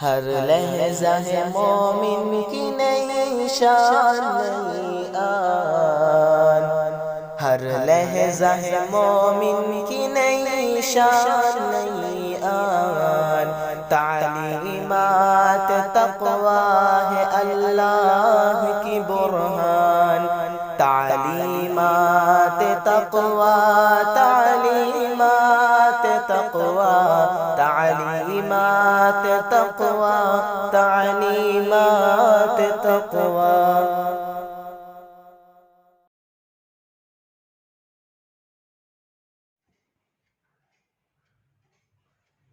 ہر لحظہ ہے مومن کی نئی شان نئی آن، ہر لحظہ ہے مومن کی نئی شان نئی آن، تعلیمات تقویٰ ہے اللہ کی برہان، تعلیمات تقویٰ، تعلیمات تقویٰ، تعلیمات تقویٰ، تعلیمات تقویٰ۔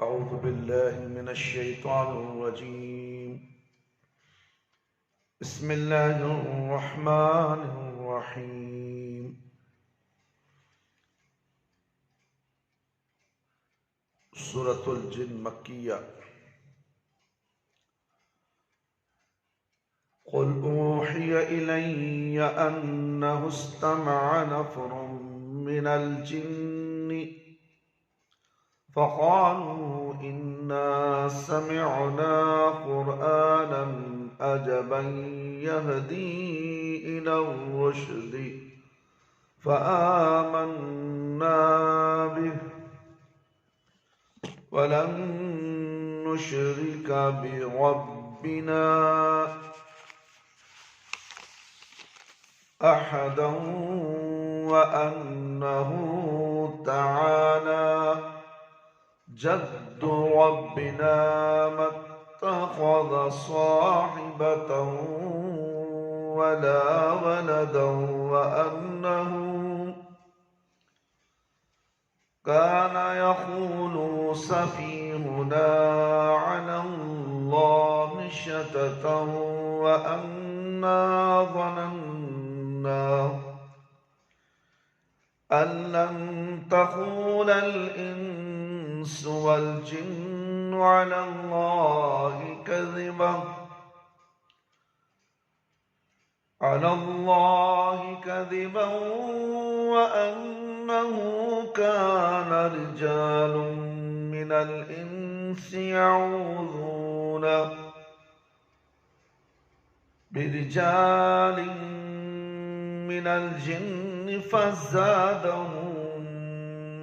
اعوذ باللہ من الشیطان الرجیم، بسم اللہ الرحمن الرحیم۔ سورۃ الجن مکیہ۔ قل اوحی الی انہ استمع نفر من الجن فقالوا إنا سمعنا قرآنا عجبا يهدي إلى الرشد فآمنا به ولن نشرك بربنا أحدا وأنه تعالى جد ربنا ما اتخذ صاحبة ولا ولدا وأنه كان يقول سفيهنا على الله شططا وأنا ظننا أن لن تقول الإنس والجن على الله كذبا وأنه كان رجال من الإنس يعوذون برجال من الجن فزادهم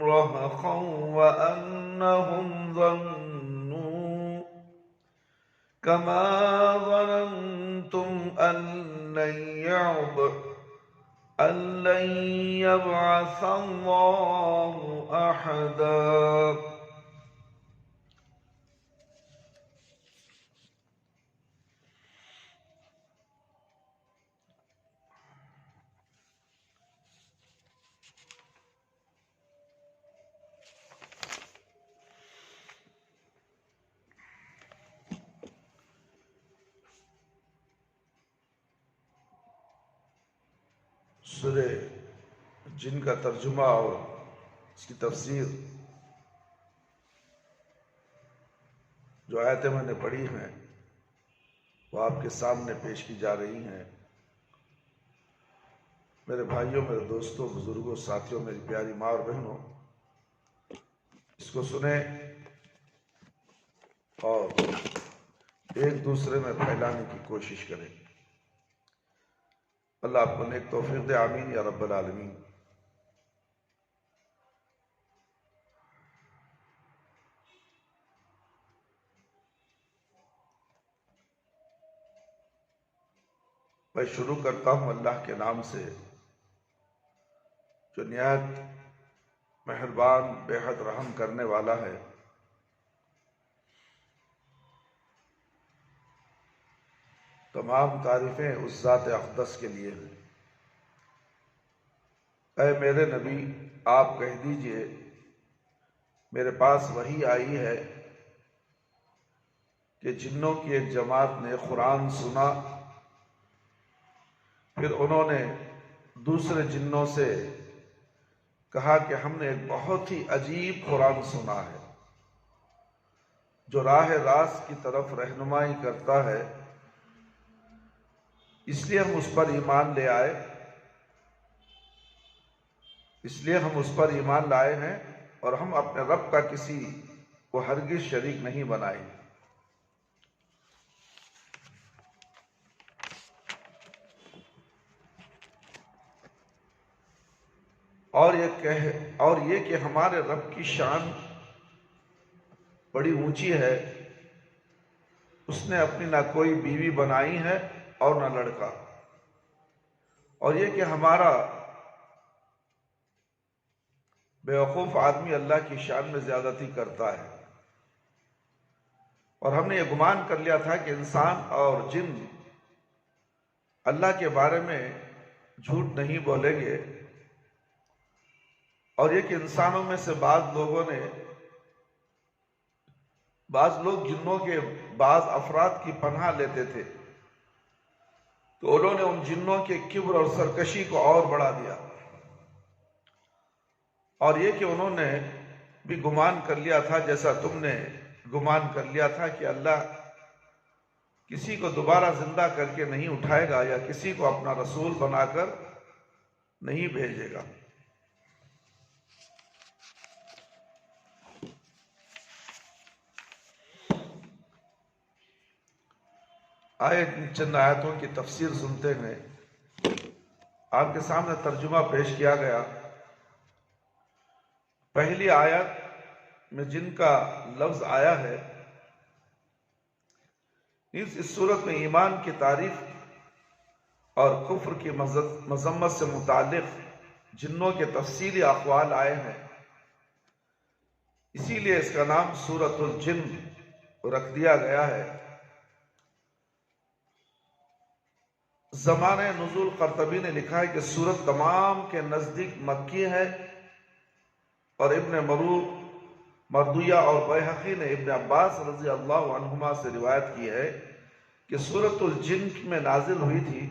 رهقا وأنهم ظنوا كما ظننتم أن لن يبعث الله أحدا۔ سورہ جن کا ترجمہ اور اس کی تفسیر جو آیتیں میں نے پڑھی ہیں وہ آپ کے سامنے پیش کی جا رہی ہیں۔ میرے بھائیوں، میرے دوستوں، بزرگوں، ساتھیوں، میری پیاری ماں اور بہنوں، اس کو سنیں اور ایک دوسرے میں پھیلانے کی کوشش کریں۔ اللہ آپ کو نیک توفیق دے، آمین یا رب العالمین۔ میں شروع کرتا ہوں اللہ کے نام سے جو نہایت مہربان، بے حد رحم کرنے والا ہے۔ تمام تعریفیں اس ذات اقدس کے لیے ہیں۔ اے میرے نبی، آپ کہہ دیجئے میرے پاس وحی آئی ہے کہ جنوں کی ایک جماعت نے قرآن سنا، پھر انہوں نے دوسرے جنوں سے کہا کہ ہم نے ایک بہت ہی عجیب قرآن سنا ہے جو راہ راست کی طرف رہنمائی کرتا ہے، اس لیے ہم اس پر ایمان لائے ہیں اور ہم اپنے رب کا کسی کو ہرگز شریک نہیں بنائیں۔ اور یہ کہ ہمارے رب کی شان بڑی اونچی ہے، اس نے اپنی نہ کوئی بیوی بنائی ہے اور نہ لڑکا، اور یہ کہ ہمارا بیوقوف آدمی اللہ کی شان میں زیادتی کرتا ہے، اور ہم نے یہ گمان کر لیا تھا کہ انسان اور جن اللہ کے بارے میں جھوٹ نہیں بولیں گے، اور یہ کہ انسانوں میں سے بعض لوگ جنوں کے بعض افراد کی پناہ لیتے تھے، تو انہوں نے ان جنوں کے کبر اور سرکشی کو اور بڑھا دیا، اور یہ کہ انہوں نے بھی گمان کر لیا تھا جیسا تم نے گمان کر لیا تھا کہ اللہ کسی کو دوبارہ زندہ کر کے نہیں اٹھائے گا یا کسی کو اپنا رسول بنا کر نہیں بھیجے گا۔ چند آیتوں کی تفسیر سنتے ہیں۔ آپ کے سامنے ترجمہ پیش کیا گیا۔ پہلی آیت میں جن کا لفظ آیا ہے، اس صورت میں ایمان کی تعریف اور کفر کی مذمت سے متعلق جنوں کے تفصیلی اقوال آئے ہیں، اسی لیے اس کا نام سورۃ الجن رکھ دیا گیا ہے۔ زمانہ نزول قرطبی نے لکھا ہے کہ سورت تمام کے نزدیک مکی ہے، اور ابن مردویہ اور بیہقی نے ابن عباس رضی اللہ عنہما سے روایت کی ہے کہ سورۃ الجن میں نازل ہوئی تھی،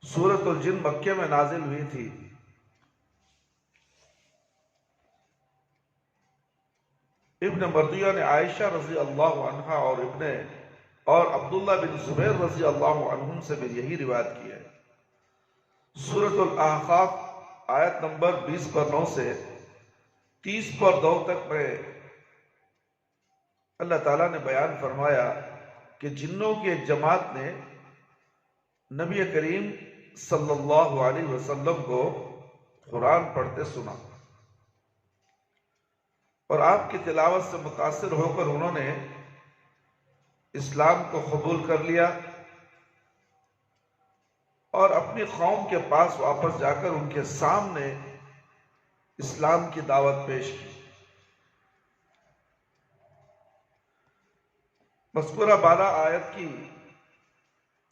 سورۃ الجن مکے میں نازل ہوئی تھی۔ ابن مردویہ نے عائشہ رضی اللہ عنہا اور عبداللہ بن زبیر رضی اللہ عنہم سے بھی یہی روایت کی ہے۔ سورۃ الاحقاف آیت نمبر 20 پر 9 سے 30 پر 2 تک میں اللہ تعالیٰ نے بیان فرمایا کہ جنوں کی ایک جماعت نے نبی کریم صلی اللہ علیہ وسلم کو قرآن پڑھتے سنا، اور آپ کی تلاوت سے متاثر ہو کر انہوں نے اسلام کو قبول کر لیا، اور اپنی قوم کے پاس واپس جا کر ان کے سامنے اسلام کی دعوت پیش کی۔ مذکورہ 12 آیت کی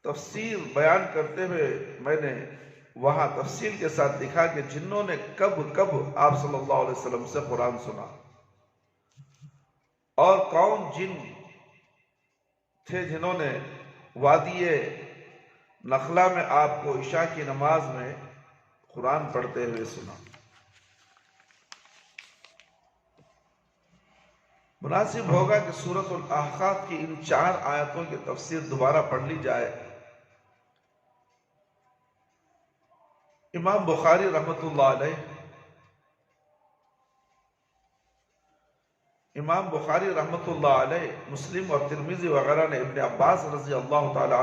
تفسیر بیان کرتے ہوئے میں نے وہاں تفصیل کے ساتھ لکھا کہ جنوں نے کب آپ صلی اللہ علیہ وسلم سے قرآن سنا، اور کون جن تھے جنہوں نے وادی نخلا میں آپ کو عشاء کی نماز میں قرآن پڑھتے ہوئے سنا۔ مناسب ہوگا کہ سورۃ الاحقاف کی ان 4 آیتوں کی تفسیر دوبارہ پڑھ لی جائے۔ امام بخاری رحمۃ اللہ علیہ مسلم اور ترمذی وغیرہ نے ابن عباس رضی اللہ تعالی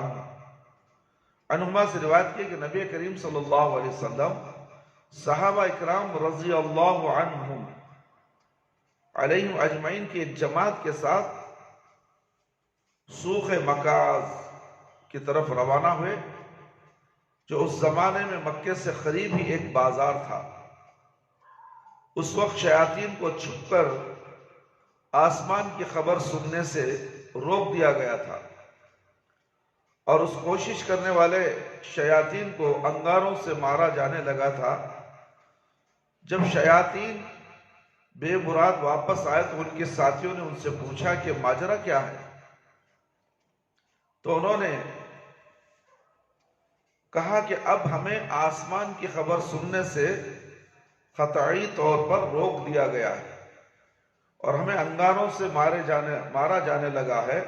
عنہما سے روایت کی کہ نبی کریم صلی اللہ علیہ وسلم صحابہ اکرام رضی اللہ عنہم علیہم اجمعین کی ایک جماعت کے ساتھ سوق مکاز کی طرف روانہ ہوئے، جو اس زمانے میں مکے سے قریب ہی ایک بازار تھا۔ اس وقت شیاطین کو چھپ کر آسمان کی خبر سننے سے روک دیا گیا تھا، اور اس کوشش کرنے والے شیاطین کو انگاروں سے مارا جانے لگا تھا۔ جب شیاطین بے مراد واپس آئے تو ان کے ساتھیوں نے ان سے پوچھا کہ ماجرا کیا ہے، تو انہوں نے کہا کہ اب ہمیں آسمان کی خبر سننے سے قطعی طور پر روک دیا گیا ہے، اور ہمیں انگاروں سے مارا جانے لگا ہے۔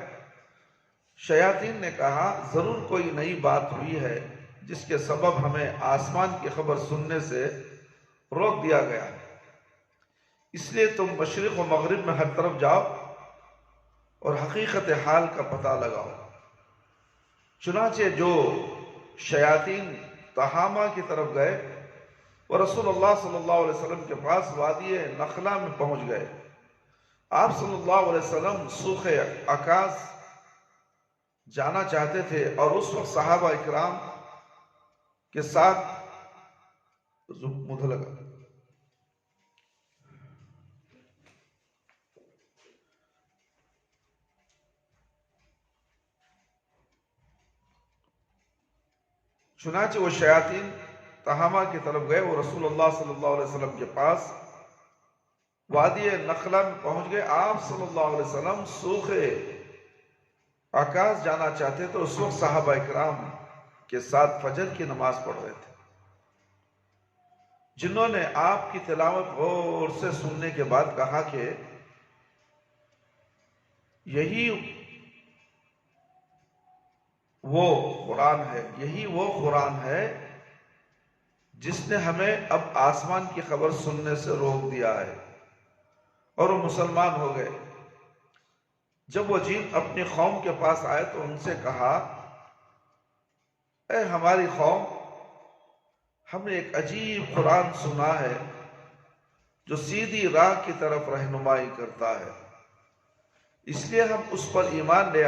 شیاطین نے کہا ضرور کوئی نئی بات ہوئی ہے جس کے سبب ہمیں آسمان کی خبر سننے سے روک دیا گیا ہے، اس لیے تم مشرق و مغرب میں ہر طرف جاؤ اور حقیقت حال کا پتہ لگاؤ۔ چنانچہ جو شیاطین تہامہ کی طرف گئے وہ رسول اللہ صلی اللہ علیہ وسلم کے پاس وادی نخلا میں پہنچ گئے۔ آپ صلی اللہ علیہ وسلم سوخ عکاظ جانا چاہتے تھے، اور اس وقت صحابہ اکرام کے ساتھ مدھ لگا چنانچہ وہ شیاطین تہامہ کی طرف گئے۔ وہ رسول اللہ صلی اللہ علیہ وسلم کے پاس وادی نخلا میں پہنچ گئے۔ آپ صلی اللہ علیہ وسلم سوخ عکاظ جانا چاہتے تو اس وقت صحابہ اکرام کے ساتھ فجر کی نماز پڑھ رہے تھے، جنہوں نے آپ کی تلاوت غور سے سننے کے بعد کہا کہ یہی وہ قرآن ہے جس نے ہمیں اب آسمان کی خبر سننے سے روک دیا ہے، اور وہ مسلمان ہو گئے۔ جب وہ جن اپنی قوم کے پاس آئے تو ان سے کہا، اے ہماری قوم، ہم نے ایک عجیب قرآن سنا ہے جو سیدھی راہ کی طرف رہنمائی کرتا ہے، اس لیے ہم اس پر ایمان لے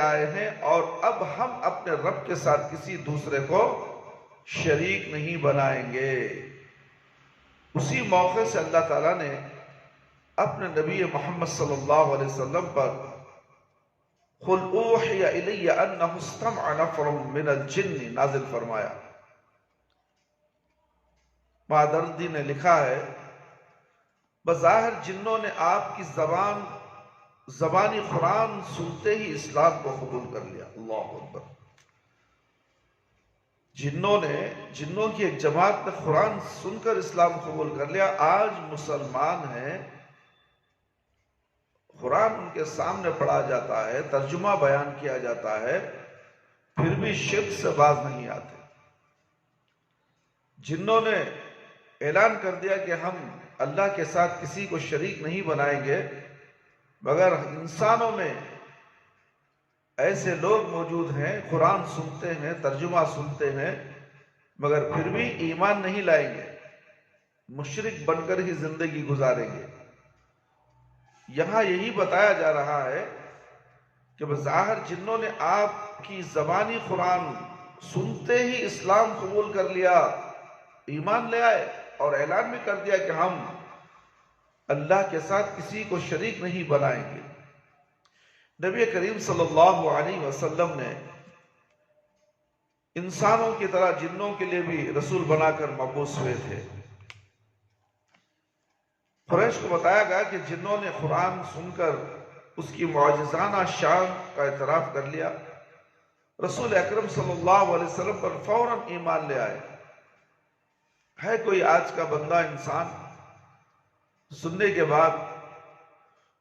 آئے ہیں، اور اب ہم اپنے رب کے ساتھ کسی دوسرے کو شریک نہیں بنائیں گے۔ اسی موقع سے اللہ تعالیٰ نے اپنے نبی محمد صلی اللہ علیہ وسلم پر قُلْ أُوحِيَ إِلَيَّ أَنَّهُ اسْتَمَعَ نَفَرٌ مِّنَ الْجِنِّ نازل فرمایا۔ مادردی نے لکھا ہے، بظاہر جنوں نے آپ کی زبانی قرآن سنتے ہی اسلام کو قبول کر لیا۔ اللہ اکبر۔ جنوں کی ایک جماعت نے قرآن سن کر اسلام قبول کر لیا، آج مسلمان ہیں، قرآن ان کے سامنے پڑھا جاتا ہے، ترجمہ بیان کیا جاتا ہے، پھر بھی شرک سے باز نہیں آتے۔ جنوں نے اعلان کر دیا کہ ہم اللہ کے ساتھ کسی کو شریک نہیں بنائیں گے، مگر انسانوں میں ایسے لوگ موجود ہیں، قرآن سنتے ہیں، ترجمہ سنتے ہیں، مگر پھر بھی ایمان نہیں لائیں گے، مشرک بن کر ہی زندگی گزاریں گے۔ یہاں یہی بتایا جا رہا ہے کہ بظاہر جنوں نے آپ کی زبانی قرآن سنتے ہی اسلام قبول کر لیا، ایمان لے آئے، اور اعلان بھی کر دیا کہ ہم اللہ کے ساتھ کسی کو شریک نہیں بنائیں گے۔ نبی کریم صلی اللہ علیہ وسلم نے انسانوں کی طرح جنوں کے لیے بھی رسول بنا کر مبعوث ہوئے تھے۔ قریش کو بتایا گیا کہ جنوں نے قرآن سن کر اس کی معجزانہ شان کا اعتراف کر لیا، رسول اکرم صلی اللہ علیہ وسلم پر فوراً ایمان لے آئے۔ ہے کوئی آج کا بندہ انسان سننے کے بعد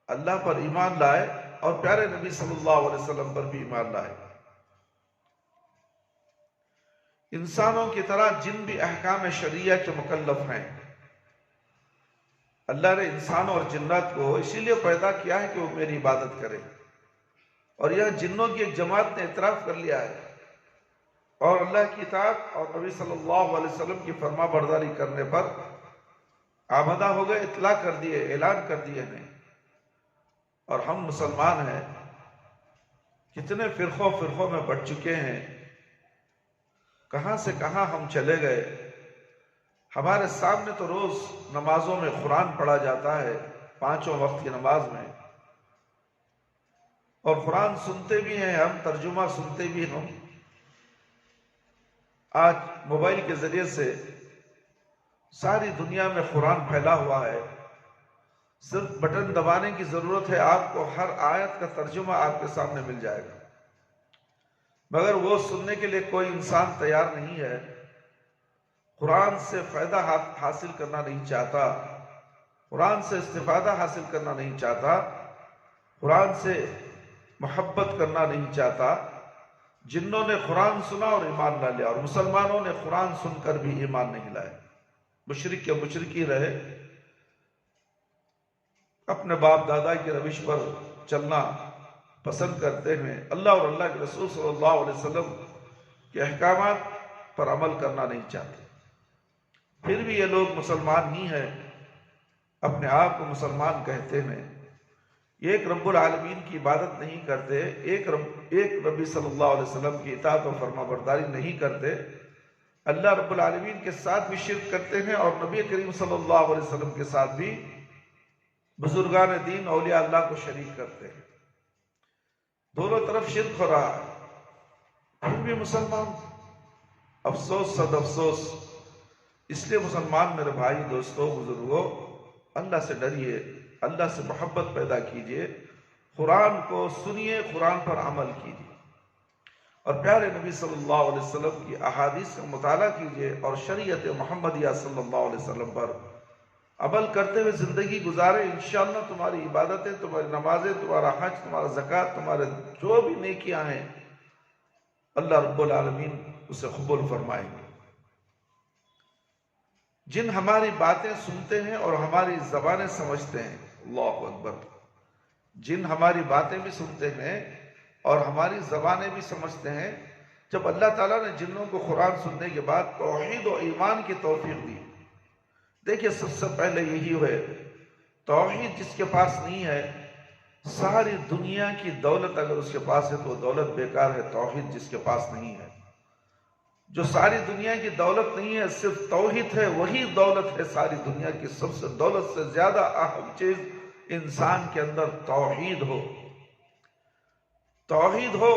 اللہ پر ایمان لائے اور پیارے نبی صلی اللہ علیہ وسلم پر بھی ایمان لائے؟ انسانوں کی طرح جن بھی احکام شریعہ کے مکلف ہیں۔ اللہ نے انسانوں اور جنات کو اسی لیے پیدا کیا ہے کہ وہ میری عبادت کرے، اور یہ جنوں کی ایک جماعت نے اعتراف کر لیا ہے اور اللہ کی اطاعت اور نبی صلی اللہ علیہ وسلم کی فرما برداری کرنے پر آمدہ ہو گئے، اطلاع کر دیے، اعلان کر دیے ہیں۔ اور ہم مسلمان ہیں، کتنے فرقوں میں بٹ چکے ہیں، کہاں سے کہاں ہم چلے گئے۔ ہمارے سامنے تو روز نمازوں میں قرآن پڑھا جاتا ہے، 5 وقت کی نماز میں، اور قرآن سنتے بھی ہیں ہم، ترجمہ سنتے بھی ہم۔ آج موبائل کے ذریعے سے ساری دنیا میں قرآن پھیلا ہوا ہے، صرف بٹن دبانے کی ضرورت ہے، آپ کو ہر آیت کا ترجمہ آپ کے سامنے مل جائے گا، مگر وہ سننے کے لیے کوئی انسان تیار نہیں ہے، قرآن سے فائدہ حاصل کرنا نہیں چاہتا، قرآن سے استفادہ حاصل کرنا نہیں چاہتا، قرآن سے محبت کرنا نہیں چاہتا۔ جنوں نے قرآن سنا اور ایمان نہ لیا، اور مسلمانوں نے قرآن سن کر بھی ایمان نہیں لائے، مشرک کے مشرکی رہے، اپنے باپ دادا کی روش پر چلنا پسند کرتے ہیں۔ اللہ اور اللہ کے رسول صلی اللہ علیہ وسلم کے احکامات پر عمل کرنا نہیں چاہتے، پھر بھی یہ لوگ مسلمان ہی ہیں، اپنے آپ کو مسلمان کہتے ہیں، ایک رب العالمین کی عبادت نہیں کرتے، ایک نبی صلی اللہ علیہ وسلم کی اطاعت و فرما برداری نہیں کرتے، اللہ رب العالمین کے ساتھ بھی شرک کرتے ہیں اور نبی کریم صلی اللہ علیہ وسلم کے ساتھ بھی بزرگان دین اولیاء اللہ کو شریک کرتے ہیں، دونوں طرف شرک ہو رہا ہے، پھر بھی مسلمان، افسوس صد افسوس۔ اس لیے مسلمان میرے بھائی، دوستوں، بزرگوں، اللہ سے ڈریے، اللہ سے محبت پیدا کیجئے، قرآن کو سنیے، قرآن پر عمل کیجئے اور پیارے نبی صلی اللہ علیہ وسلم کی احادیث کا مطالعہ کیجئے اور شریعت محمدیہ صلی اللہ علیہ وسلم پر عمل کرتے ہوئے زندگی گزارے۔ انشاءاللہ تمہاری عبادتیں، تمہاری نمازیں، تمہارا حج، تمہارا زکوٰۃ، تمہارے جو بھی نیکیاں ہیں، اللہ رب العالمین اسے قبول فرمائیں گے۔ جن ہماری باتیں سنتے ہیں اور ہماری زبانیں سمجھتے ہیں، اللہ اکبر، جن ہماری باتیں بھی سنتے ہیں اور ہماری زبانیں بھی سمجھتے ہیں، جب اللہ تعالیٰ نے جنوں کو قرآن سننے کے بعد توحید و ایمان کی توفیق دی، دیکھیے سب سے پہلے یہی ہے، توحید جس کے پاس نہیں ہے، ساری دنیا کی دولت اگر اس کے پاس ہے تو وہ دولت بیکار ہے۔ توحید جس کے پاس نہیں ہے، جو ساری دنیا کی دولت نہیں ہے، صرف توحید ہے، وہی دولت ہے ساری دنیا کی۔ سب سے دولت سے زیادہ اہم چیز انسان کے اندر توحید ہو، توحید ہو۔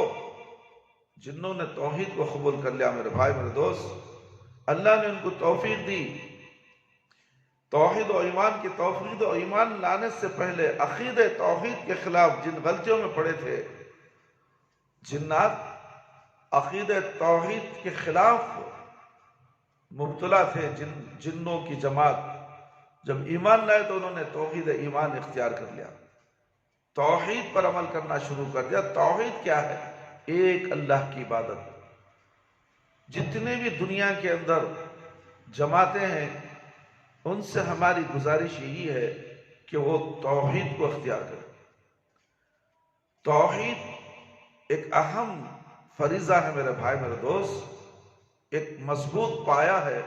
جنہوں نے توحید کو قبول کر لیا میرے بھائی، میرے دوست، اللہ نے ان کو توفیق دی۔ توحید و ایمان کی توحید و ایمان لانے سے پہلے عقید توحید کے خلاف جن غلطیوں میں پڑے تھے جنات، عقید توحید کے خلاف مبتلا تھے، جنوں کی جماعت جب ایمان لائے تو انہوں نے توحید ایمان اختیار کر لیا، توحید پر عمل کرنا شروع کر دیا۔ توحید کیا ہے؟ ایک اللہ کی عبادت۔ جتنے بھی دنیا کے اندر جماعتیں ہیں، ان سے ہماری گزارش یہی ہے کہ وہ توحید کو اختیار کریں۔ توحید ایک اہم فریضہ ہے میرے بھائی، میرے دوست، ایک مضبوط پایا ہے۔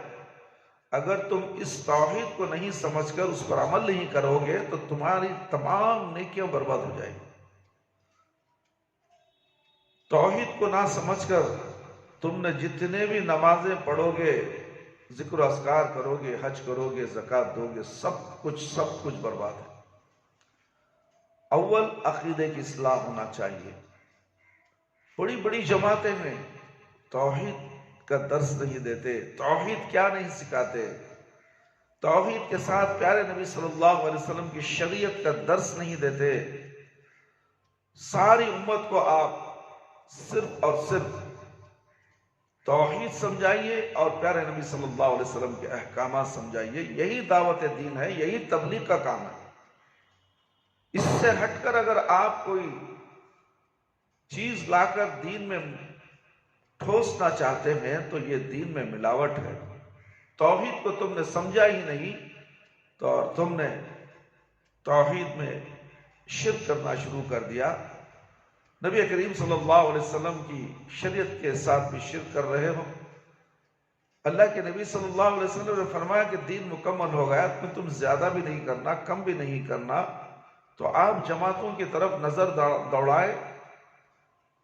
اگر تم اس توحید کو نہیں سمجھ کر اس پر عمل نہیں کرو گے تو تمہاری تمام نیکیاں برباد ہو جائیں گی۔ توحید کو نہ سمجھ کر تم نے جتنے بھی نمازیں پڑھو گے، ذکر و اذکار کرو گے، حج کرو گے، زکوٰۃ دو گے، سب کچھ برباد ہے۔ اول عقیدے کی اصلاح ہونا چاہیے۔ بڑی بڑی جماعتیں میں توحید کا درس نہیں دیتے، توحید کیا نہیں سکھاتے، توحید کے ساتھ پیارے نبی صلی اللہ علیہ وسلم کی شریعت کا درس نہیں دیتے۔ ساری امت کو آپ صرف اور صرف توحید سمجھائیے اور پیارے نبی صلی اللہ علیہ وسلم کے احکامات سمجھائیے، یہی دعوت دین ہے، یہی تبلیغ کا کام ہے۔ اس سے ہٹ کر اگر آپ کوئی چیز لا کر دین میں ٹھوسنا چاہتے ہیں تو یہ دین میں ملاوٹ ہے۔ توحید کو تم نے سمجھا ہی نہیں تو اور تم نے توحید میں شرک کرنا شروع کر دیا۔ نبی کریم صلی اللہ علیہ وسلم کی شریعت کے ساتھ بھی شرک کر رہے ہو۔ اللہ کے نبی صلی اللہ علیہ وسلم نے فرمایا کہ دین مکمل ہو گیا، تم زیادہ بھی نہیں کرنا، کم بھی نہیں کرنا۔ تو آپ جماعتوں کی طرف نظر دوڑائے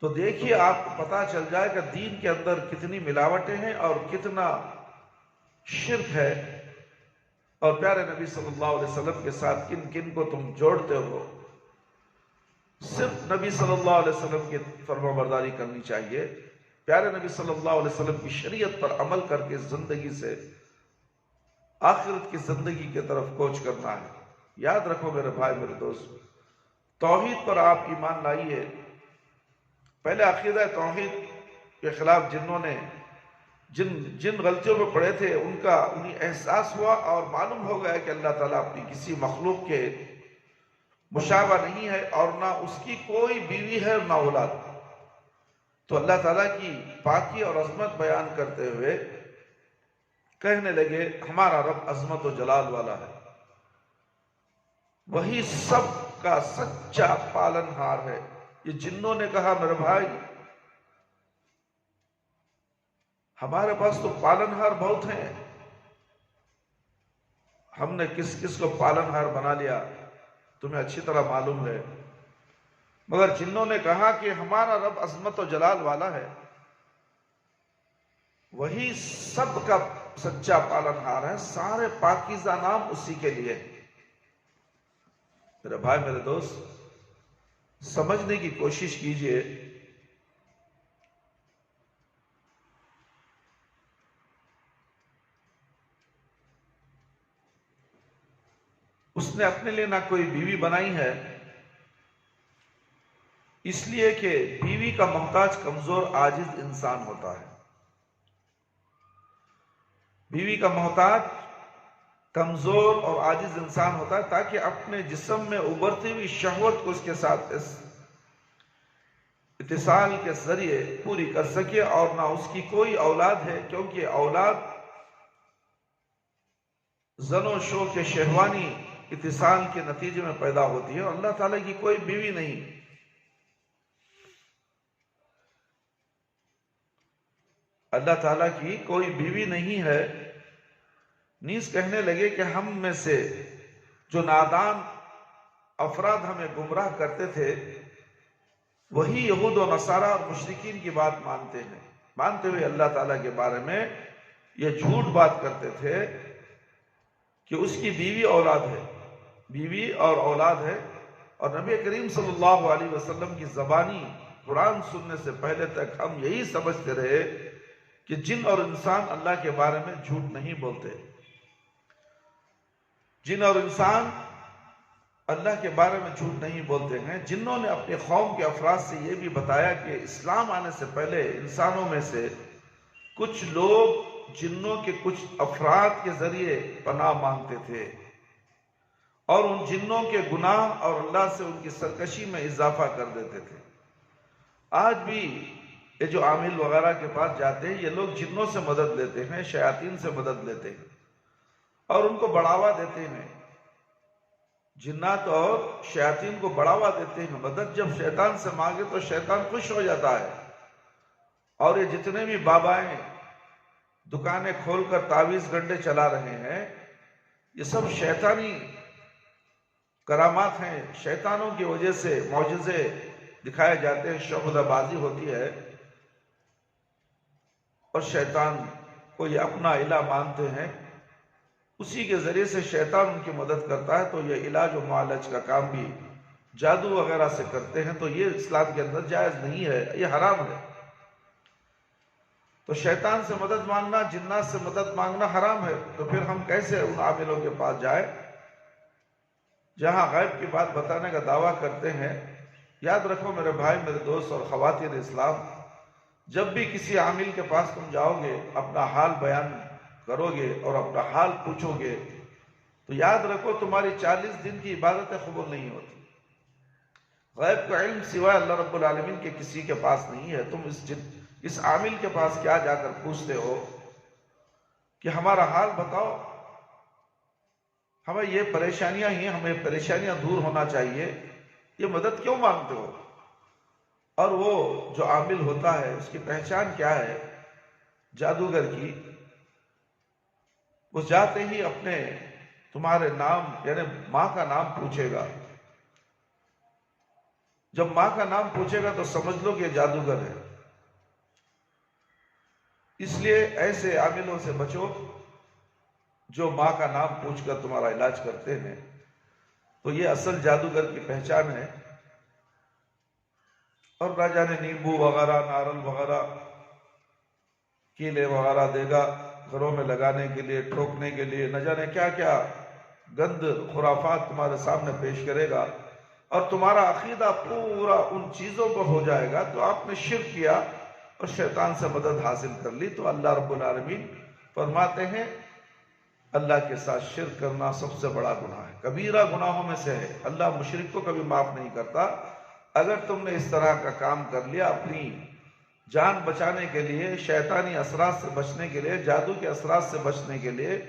تو دیکھیے، آپ کو پتہ چل جائے کہ دین کے اندر کتنی ملاوٹیں ہیں اور کتنا شرک ہے، اور پیارے نبی صلی اللہ علیہ وسلم کے ساتھ کن کن کو تم جوڑتے ہو۔ صرف نبی صلی اللہ علیہ وسلم کی فرما برداری کرنی چاہیے، پیارے نبی صلی اللہ علیہ وسلم کی شریعت پر عمل کر کے زندگی سے آخرت کی زندگی کی طرف کوچ کرنا ہے۔ یاد رکھو میرے بھائی، میرے دوست، توحید پر آپ ایمان لائیے۔ پہلے عقیدہ توحید کے خلاف جنوں نے جن غلطیوں میں پڑے تھے انہیں احساس ہوا اور معلوم ہو گیا کہ اللہ تعالیٰ اپنی کسی مخلوق کے مشابہ نہیں ہے اور نہ اس کی کوئی بیوی ہے نہ اولاد۔ تو اللہ تعالیٰ کی پاکی اور عظمت بیان کرتے ہوئے کہنے لگے ہمارا رب عظمت و جلال والا ہے، وہی سب کا سچا پالن ہار ہے۔ یہ جنوں نے کہا میرے بھائی ہمارے پاس تو پالنہار بہت ہیں، ہم نے کس کس کو پالنہار بنا لیا تمہیں اچھی طرح معلوم ہے۔ مگر جنوں نے کہا کہ ہمارا رب عظمت و جلال والا ہے، وہی سب کا سچا پالنہار ہے، سارے پاکیزہ نام اسی کے لیے۔ میرے بھائی میرے دوست سمجھنے کی کوشش کیجئے، اس نے اپنے لیے نہ کوئی بیوی بنائی ہے، اس لیے کہ بیوی کا محتاج کمزور عاجز انسان ہوتا ہے۔ بیوی کا محتاج کمزور اور عاجز انسان ہوتا ہے تاکہ اپنے جسم میں ابھرتی ہوئی شہوت کو اس کے ساتھ اس اتصال کے ذریعے پوری کر سکے، اور نہ اس کی کوئی اولاد ہے، کیونکہ اولاد زن و شو کے شہوانی اتصال کے نتیجے میں پیدا ہوتی ہے، اور اللہ تعالیٰ کی کوئی بیوی نہیں۔ اللہ تعالیٰ کی کوئی بیوی نہیں ہے۔ نیز کہنے لگے کہ ہم میں سے جو نادان افراد ہمیں گمراہ کرتے تھے، وہی یہود و نصارہ اور مشرکین کی بات مانتے ہیں، مانتے ہوئے اللہ تعالیٰ کے بارے میں یہ جھوٹ بات کرتے تھے کہ اس کی بیوی اولاد ہے، بیوی اور اولاد ہے۔ اور نبی کریم صلی اللہ علیہ وسلم کی زبانی قرآن سننے سے پہلے تک ہم یہی سمجھتے رہے کہ جن اور انسان اللہ کے بارے میں جھوٹ نہیں بولتے، جن اور انسان اللہ کے بارے میں جھوٹ نہیں بولتے ہیں۔ جنوں نے اپنے قوم کے افراد سے یہ بھی بتایا کہ اسلام آنے سے پہلے انسانوں میں سے کچھ لوگ جنوں کے کچھ افراد کے ذریعے پناہ مانگتے تھے، اور ان جنوں کے گناہ اور اللہ سے ان کی سرکشی میں اضافہ کر دیتے تھے۔ آج بھی یہ جو عامل وغیرہ کے پاس جاتے ہیں، یہ لوگ جنوں سے مدد لیتے ہیں، شیاطین سے مدد لیتے ہیں اور ان کو بڑھاوا دیتے ہیں۔ جنات اور شیاطین کو بڑھاوا دیتے ہیں، مدد جب شیطان سے مانگے تو شیطان خوش ہو جاتا ہے۔ اور یہ جتنے بھی بابائیں دکانیں کھول کر تعویذ گنڈے چلا رہے ہیں، یہ سب شیطانی کرامات ہیں، شیطانوں کی وجہ سے معجزے دکھائے جاتے ہیں، شعبدہ بازی ہوتی ہے، اور شیطان کو یہ اپنا الہ مانتے ہیں، اسی کے ذریعے سے شیطان ان کی مدد کرتا ہے۔ تو یہ علاج و معالج کا کام بھی جادو وغیرہ سے کرتے ہیں، تو یہ اسلام کے اندر جائز نہیں ہے، یہ حرام ہے۔ تو شیطان سے مدد مانگنا، جنات سے مدد مانگنا حرام ہے، تو پھر ہم کیسے ان عاملوں کے پاس جائیں جہاں غیب کی بات بتانے کا دعویٰ کرتے ہیں؟ یاد رکھو میرے بھائی میرے دوست اور خواتین اسلام، جب بھی کسی عامل کے پاس تم جاؤ گے، اپنا حال بیان کرو گے اور اپنا حال پوچھو گے، تو یاد رکھو تمہاری 40 دن کی عبادتیں قبول نہیں ہوتی۔ غیب کا علم سوائے اللہ رب العالمین کے کسی کے پاس نہیں ہے۔ تم اس عامل کے پاس کیا جا کر پوچھتے ہو کہ ہمارا حال بتاؤ، ہمیں یہ پریشانیاں ہیں، ہمیں پریشانیاں دور ہونا چاہیے، یہ مدد کیوں مانگتے ہو؟ اور وہ جو عامل ہوتا ہے اس کی پہچان کیا ہے جادوگر کی؟ وہ جاتے ہی اپنے تمہارے نام یعنی ماں کا نام پوچھے گا۔ جب ماں کا نام پوچھے گا تو سمجھ لو کہ یہ جادوگر ہے۔ اس لیے ایسے عاملوں سے بچو جو ماں کا نام پوچھ کر تمہارا علاج کرتے ہیں، تو یہ اصل جادوگر کی پہچان ہے۔ اور نہ جانے نیمبو وغیرہ، نارل وغیرہ، کیلے وغیرہ دے گا گھروں میں لگانے کے لیے، ٹھوکنے کے لیے، نہ جانے کیا کیا گند خرافات تمہارے سامنے پیش کرے گا، اور تمہارا عقیدہ پورا ان چیزوں پر ہو جائے گا۔ تو آپ نے شرک کیا اور شیطان سے مدد حاصل کر لی۔ تو اللہ رب العالمین فرماتے ہیں اللہ کے ساتھ شرک کرنا سب سے بڑا گناہ ہے، کبیرہ گناہوں میں سے ہے۔ اللہ مشرک کو کبھی معاف نہیں کرتا۔ اگر تم نے اس طرح کا کام کر لیا، اپنی جان بچانے کے لیے، شیطانی اثرات سے بچنے کے لیے، جادو کے اثرات سے بچنے کے لیے،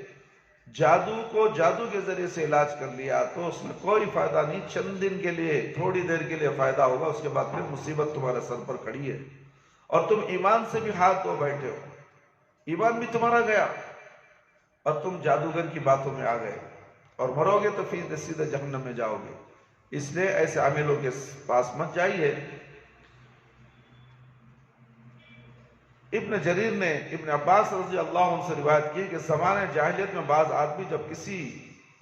جادو کو جادو کے ذریعے سے علاج کر لیا، تو اس میں کوئی فائدہ نہیں۔ چند دن کے لیے، تھوڑی دیر کے لیے فائدہ ہوگا، اس کے بعد پھر مصیبت تمہارے سر پر کھڑی ہے اور تم ایمان سے بھی ہاتھ دھو بیٹھے ہو۔ ایمان بھی تمہارا گیا اور تم جادوگر کی باتوں میں آ گئے، اور مرو گے تو سیدھے جہنم میں جاؤ گے۔ اس لیے ایسے عاملوں کے پاس مت جائیے۔ ابن جریر نے ابن عباس رضی اللہ عنہ سے روایت کی کہ زمانے جاہلیت میں بعض آدمی جب کسی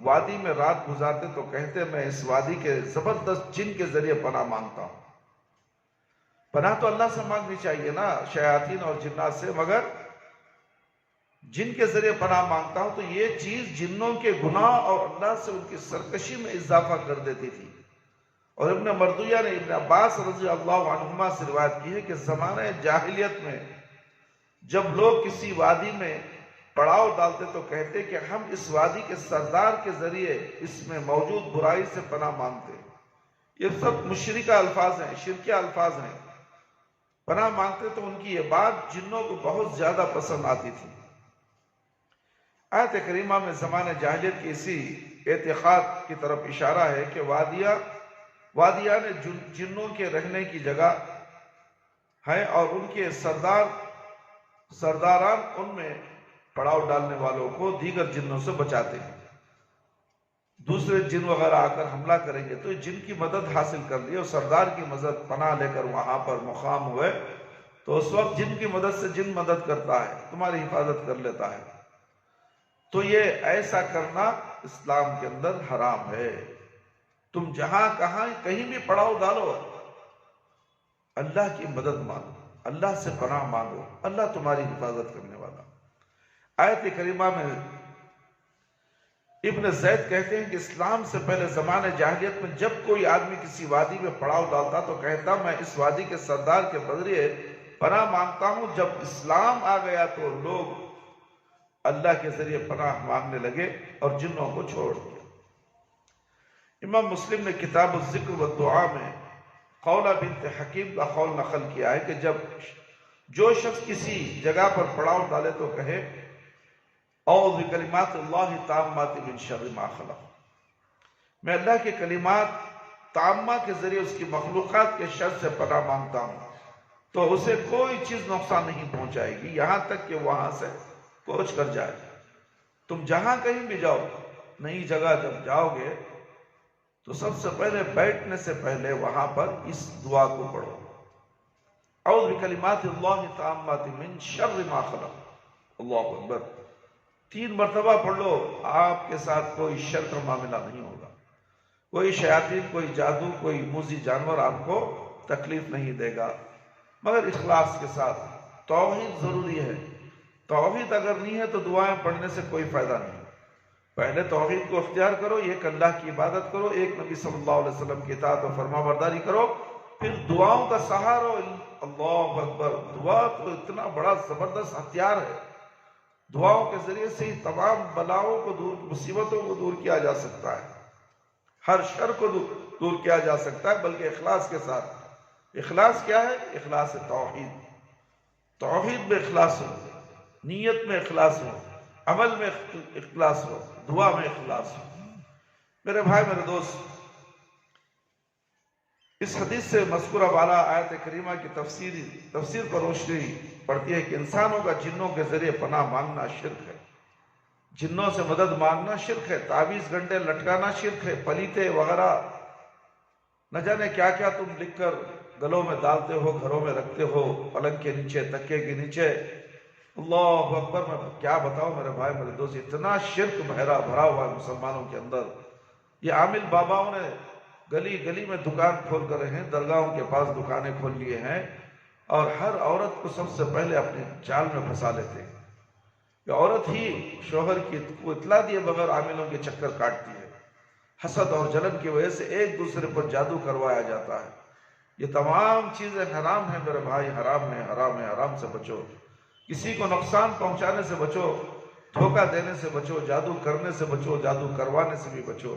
وادی میں رات گزارتے تو کہتے میں اس وادی کے زبردست جن کے ذریعے پناہ مانگتا ہوں۔ پناہ تو اللہ سے مانگنی چاہیے نا، شیاطین اور جنات سے، مگر جن کے ذریعے پناہ مانگتا ہوں تو یہ چیز جنوں کے گناہ اور اللہ سے ان کی سرکشی میں اضافہ کر دیتی تھی۔ اور ابن مردویہ نے ابن عباس رضی اللہ عنہما سے روایت کی ہے کہ زمانے جاہلیت میں جب لوگ کسی وادی میں پڑاؤ ڈالتے تو کہتے کہ ہم اس وادی کے سردار کے ذریعے اس میں موجود برائی سے پناہ مانگتے۔ یہ سب مشرکہ الفاظ ہیں، شرکیہ الفاظ ہیں۔ پناہ مانگتے تو ان کی یہ بات جنوں کو بہت زیادہ پسند آتی تھی۔ آیت کریمہ میں زمانہ جاہلیت کی اسی اعتقاد کی طرف اشارہ ہے کہ وادیان جنوں کے رہنے کی جگہ ہیں اور ان کے سرداران ان میں پڑاؤ ڈالنے والوں کو دیگر جنوں سے بچاتے ہیں۔ دوسرے جن وغیرہ آ کر حملہ کریں گے تو جن کی مدد حاصل کر لی اور سردار کی مدد پناہ لے کر وہاں پر مقام ہوئے تو اس وقت جن کی مدد سے جن مدد کرتا ہے، تمہاری حفاظت کر لیتا ہے۔ تو یہ ایسا کرنا اسلام کے اندر حرام ہے۔ تم جہاں کہاں کہیں بھی پڑاؤ ڈالو، اللہ کی مدد مانگو، اللہ سے پناہ مانگو، اللہ تمہاری حفاظت کرنے والا۔ آیت کریمہ میں ابن زید کہتے ہیں کہ اسلام سے پہلے زمانے جاہلیت میں جب کوئی آدمی کسی وادی میں پڑاؤ ڈالتا تو کہتا میں اس وادی کے سردار کے ذریعے پناہ مانگتا ہوں۔ جب اسلام آ گیا تو لوگ اللہ کے ذریعے پناہ مانگنے لگے اور جنوں کو چھوڑ دیا۔ امام مسلم نے کتاب الذکر والدعا میں خولہ بنت حکیم کا قول نقل کیا ہے کہ جو شخص کسی جگہ پر پڑاؤ ڈالے تو کہے اعوذ بکلمات اللہ التامات من شر ما خلق، میں اللہ کے کلمات تامہ کے ذریعے اس کی مخلوقات کے شر سے پناہ مانگتا ہوں، تو اسے کوئی چیز نقصان نہیں پہنچائے گی یہاں تک کہ وہاں سے کوچ کر جائے۔ تم جہاں کہیں بھی جاؤ، نئی جگہ جب جاؤ گے تو سب سے پہلے بیٹھنے سے پہلے وہاں پر اس دعا کو پڑھو، اعوذ بکلمات اللہ التامات من شر ما خلق۔ اللہ اکبر، 3 مرتبہ پڑھ لو، آپ کے ساتھ کوئی شر کا معاملہ نہیں ہوگا، کوئی شیاطین، کوئی جادو، کوئی موذی جانور آپ کو تکلیف نہیں دے گا، مگر اخلاص کے ساتھ۔ توحید ضروری ہے، توحید اگر نہیں ہے تو دعائیں پڑھنے سے کوئی فائدہ نہیں۔ پہلے توحید کو اختیار کرو، ایک اللہ کی عبادت کرو، ایک نبی صلی اللہ علیہ وسلم کی اطاعت و فرما برداری کرو، پھر دعاؤں کا سہارا۔ اللہ اکبر، دعا تو اتنا بڑا زبردست ہتھیار ہے، دعاؤں کے ذریعے سے ہی تمام بلاؤں کو دور، مصیبتوں کو دور کیا جا سکتا ہے، ہر شر کو دور کیا جا سکتا ہے، بلکہ اخلاص کے ساتھ۔ اخلاص کیا ہے؟ اخلاص توحید، توحید میں اخلاص ہو، نیت میں اخلاص ہو، عمل میں اخلاص ہو، دعا میں اخلاص ہو۔ میرے بھائی، میرے دوست، اس حدیث سے مذکورہ والا آیت کریمہ کی تفسیر پر روشنی پڑتی ہے کہ انسانوں کا جنوں کے ذریعے پناہ مانگنا شرک ہے، جنوں سے مدد مانگنا شرک ہے، تعویذ گھنٹے لٹکانا شرک ہے، پلیتے وغیرہ نہ جانے کیا کیا تم لکھ کر گلوں میں ڈالتے ہو، گھروں میں رکھتے ہو، پلنگ کے نیچے، تکیے کے نیچے۔ اللہ اکبر، میں کیا بتاؤں میرے بھائی میرے دوست، اتنا شرک بھرا ہوا ہے مسلمانوں کے اندر۔ یہ عامل باباؤں نے گلی گلی میں دکان کھول کر رہے ہیں، درگاہوں کے پاس دکانیں کھول لیے ہیں، اور ہر عورت کو سب سے پہلے اپنے جال میں پھنسا لیتے ہیں۔ یہ عورت ہی شوہر کی اطلاع دیے بغیر عاملوں کے چکر کاٹتی ہے، حسد اور جلن کی وجہ سے ایک دوسرے پر جادو کروایا جاتا ہے۔ یہ تمام چیزیں حرام ہیں میرے بھائی، حرام ہیں، حرام ہیں، حرام سے بچو۔ کسی کو نقصان پہنچانے سے بچو، دھوکہ دینے سے بچو، جادو کرنے سے بچو، جادو کروانے سے بھی بچو۔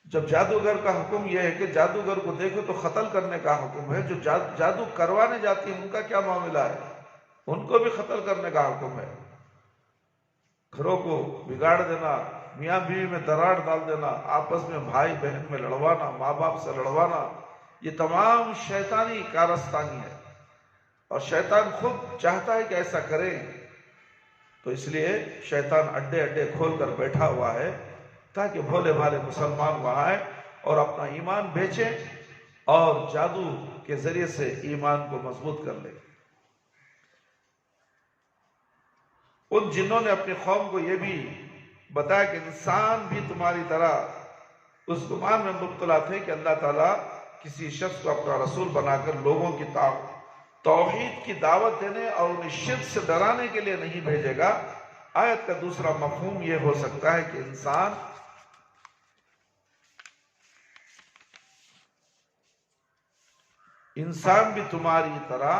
جب جادوگر کا حکم یہ ہے کہ جادوگر کو دیکھو تو قتل کرنے کا حکم ہے، جو جادو کروانے جاتی ہیں ان کا کیا معاملہ ہے؟ ان کو بھی قتل کرنے کا حکم ہے۔ گھروں کو بگاڑ دینا، میاں بیوی میں دراڑ ڈال دینا، آپس میں بھائی بہن میں لڑوانا، ماں باپ سے لڑوانا، یہ تمام شیطانی کارستانی ہے۔ اور شیطان خود چاہتا ہے کہ ایسا کریں، تو اس لیے شیطان اڈے اڈے کھول کر بیٹھا ہوا ہے تاکہ بھولے بھالے مسلمان وہاں آئیں اور اپنا ایمان بیچیں اور جادو کے ذریعے سے ایمان کو مضبوط کر لیں۔ ان جنوں نے اپنی قوم کو یہ بھی بتایا کہ انسان بھی تمہاری طرح اس گمان میں مبتلا تھے کہ اللہ تعالیٰ کسی شخص کو اپنا رسول بنا کر لوگوں کی توحید کی دعوت دینے اور انہیں شرک سے ڈرانے کے لیے نہیں بھیجے گا۔ آیت کا دوسرا مفہوم یہ ہو سکتا ہے کہ انسان بھی تمہاری طرح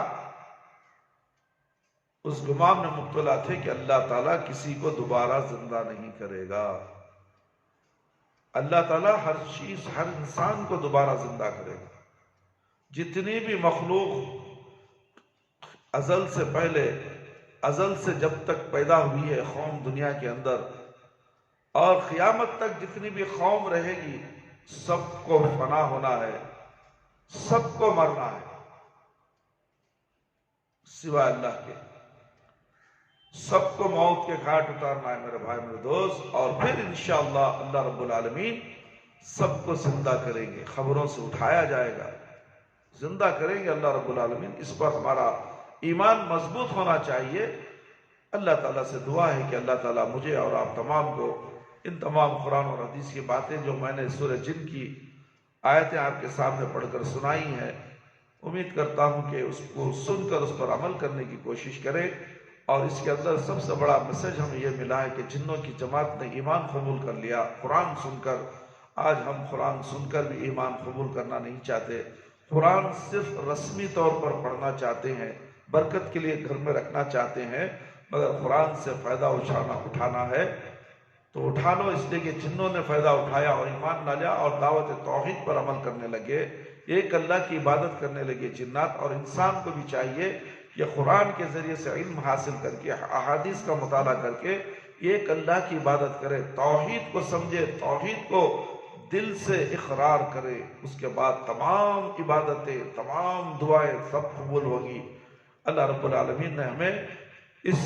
اس گمان میں مبتلا تھے کہ اللہ تعالیٰ کسی کو دوبارہ زندہ نہیں کرے گا۔ اللہ تعالیٰ ہر چیز، ہر انسان کو دوبارہ زندہ کرے گا۔ جتنی بھی مخلوق ازل سے پہلے، ازل سے جب تک پیدا ہوئی ہے قوم دنیا کے اندر، اور قیامت تک جتنی بھی قوم رہے گی، سب کو فنا ہونا ہے، سب کو مرنا ہے سوائے اللہ کے۔ سب کو موت کے گھاٹ اتارنا ہے میرے بھائی میرے دوست، اور پھر انشاءاللہ اللہ رب العالمین سب کو زندہ کریں گے، خبروں سے اٹھایا جائے گا، زندہ کریں گے اللہ رب العالمین۔ اس پر ہمارا ایمان مضبوط ہونا چاہیے۔ اللہ تعالیٰ سے دعا ہے کہ اللہ تعالیٰ مجھے اور آپ تمام کو ان تمام قرآن اور حدیث کی باتیں جو میں نے سورہ جن کی آیتیں آپ کے سامنے پڑھ کر سنائی ہیں، امید کرتا ہوں کہ اس کو سن کر اس پر عمل کرنے کی کوشش کریں۔ اور اس کے اندر سب سے بڑا میسج ہمیں یہ ملا ہے کہ جنوں کی جماعت نے ایمان قبول کر لیا قرآن سن کر۔ آج ہم قرآن سن کر بھی ایمان قبول کرنا نہیں چاہتے، قرآن صرف رسمی طور پر پڑھنا چاہتے ہیں، برکت کے لیے گھر میں رکھنا چاہتے ہیں، مگر قرآن سے فائدہ اٹھانا ہے تو اٹھا لو، اس لیے کہ جنوں نے فائدہ اٹھایا اور ایمان نہ لیا اور دعوت توحید پر عمل کرنے لگے، ایک اللہ کی عبادت کرنے لگے جنات۔ اور انسان کو بھی چاہیے کہ قرآن کے ذریعے سے علم حاصل کر کے، احادیث کا مطالعہ کر کے ایک اللہ کی عبادت کرے، توحید کو سمجھے، توحید کو دل سے اقرار کرے، اس کے بعد تمام عبادتیں، تمام دعائیں سب قبول ہوگی۔ اللہ رب العالمین نے ہمیں اس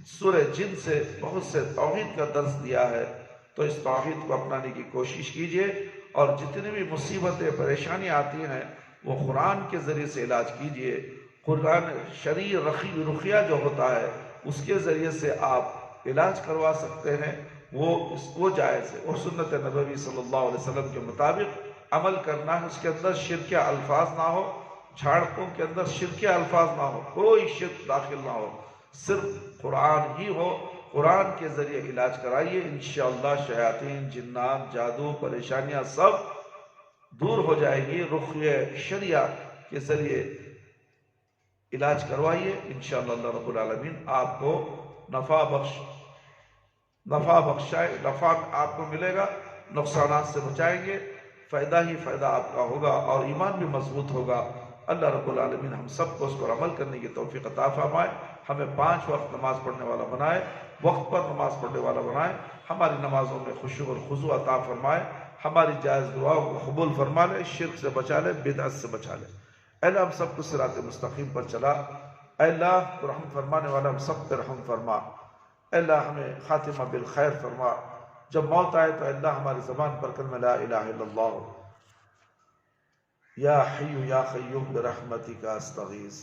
سورہ جن سے بہت سے توحید کا درس دیا ہے، تو اس توحید کو اپنانے کی کوشش کیجئے، اور جتنی بھی مصیبتیں پریشانیاں آتی ہیں وہ قرآن کے ذریعے سے علاج کیجئے۔ قرآن شرعی رقیہ جو ہوتا ہے اس کے ذریعے سے آپ علاج کروا سکتے ہیں، وہ جائز ہے، وہ سنت نبوی صلی اللہ علیہ وسلم کے مطابق عمل کرنا ہے۔ اس کے اندر شرکیہ الفاظ نہ ہو، جھاڑکوں کے اندر شرکیہ الفاظ نہ ہو، کوئی شرک داخل نہ ہو، صرف قرآن ہی ہو۔ قرآن کے ذریعے علاج کرائیے، انشاءاللہ شیاطین، جنات، جادو، پریشانیاں سب دور ہو جائے گی۔ رقیہ شریعہ کے ذریعے علاج کروائیے، انشاءاللہ اللہ رب العالمین آپ کو نفع بخشائے، نفع آپ کو ملے گا، نقصانات سے بچائیں گے، فائدہ ہی فائدہ آپ کا ہوگا اور ایمان بھی مضبوط ہوگا۔ اللہ رب العالمین ہم سب کو اس پر عمل کرنے کی توفیق عطا فرمائے، ہمیں 5 وقت نماز پڑھنے والا بنائے، وقت پر نماز پڑھنے والا بنائے، ہماری نمازوں میں خشوع اور خضوع عطا فرمائے، ہماری جائز دعاؤں کو قبول فرما لے، شرک سے بچا لے، بدعت سے بچا لے۔ اے اللہ ہم سب کو صراط مستقیم پر چلا، اے اللہ تو رحم فرمانے والا ہم سب پر رحم فرما، اے اللہ ہمیں خاتمہ بالخیر فرما، جب موت آئے تو اے اللہ ہماری زبان پر کلمہ لا الہ الا اللہ یا حی یا قیوم برحمتک استغیث۔